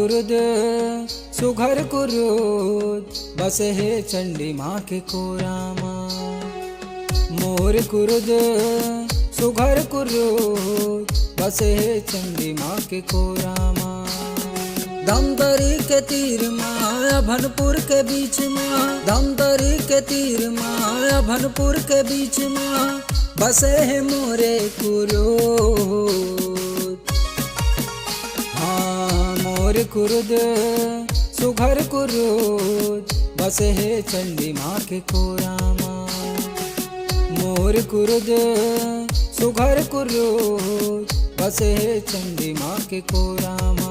कुरुद सुघर कुरुद बसे है चंडी माँ के कोरामा। मोर कुरुद सुघर कुरुद बसे है चंडी माँ के कोरामा। धमतरी के तीर माँ भनपुर के बीच माँ, धमतरी के तीर माँ भनपुर के बीच माँ बसे है मोरे कुरुद। हाँ मोर कुरुद सुघर कुरुद बसे है चंडी माँ के कोरामा। मोर कुरुद सुघर कुरुद बसे है चंडी माँ के कोरामा।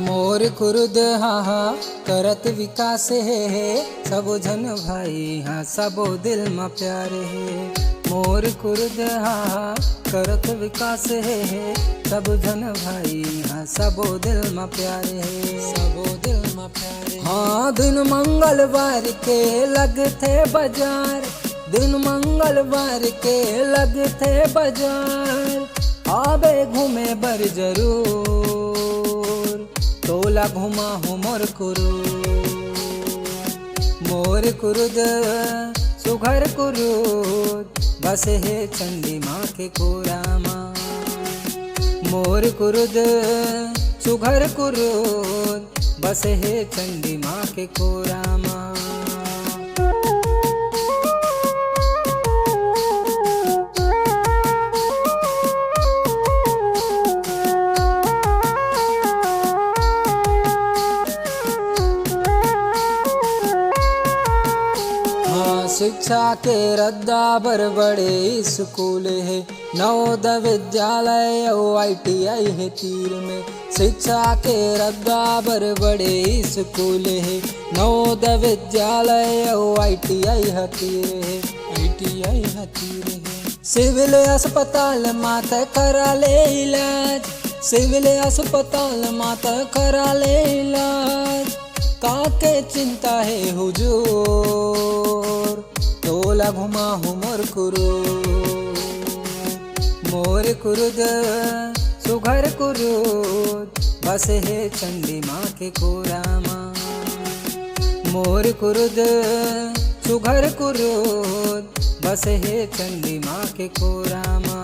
मोर कुरुद हा करत विकास है, सबो जन भाई हाँ सबो दिल में प्यार है। मोर कुरुद हा करत विकास है, सब जन भाई हाँ सबो दिल में प्यार है, सबो दिल में प्यार है। हाँ दिन मंगलवार के लगते बाजार, दिन मंगलवार के लगते बाजार, आबे घूमे बर जरूर, तोला घुमा हो मोर कुरुद। मोर कुरुद सुघर कुरुद बसे है चंडी माँ के कोरामा। मोर कुरुद सुघर कुरुद बसे है चंडी माँ के कोरामा। शिक्षा के रद्दा बर बड़े स्कूल है, नवोदय विद्यालय और ITI है तीर में। शिक्षा के रद्दा बर बड़े स्कूल है, नवोदय विद्यालय और ITI है तीर है, ITI है तीर है। सिविल अस्पताल माता करा ले इलाज, सिविल अस्पताल माता करा ले इलाज, काके चिंता है हुजूर, तोला घुमा हूँ मोर कुरुद। मोर कुरुद सुघर कुरुद बसे है चंडी माँ के कोरामा। मोर कुरुद सुघर कुरुद बसे है चंडी माँ के कोरामा।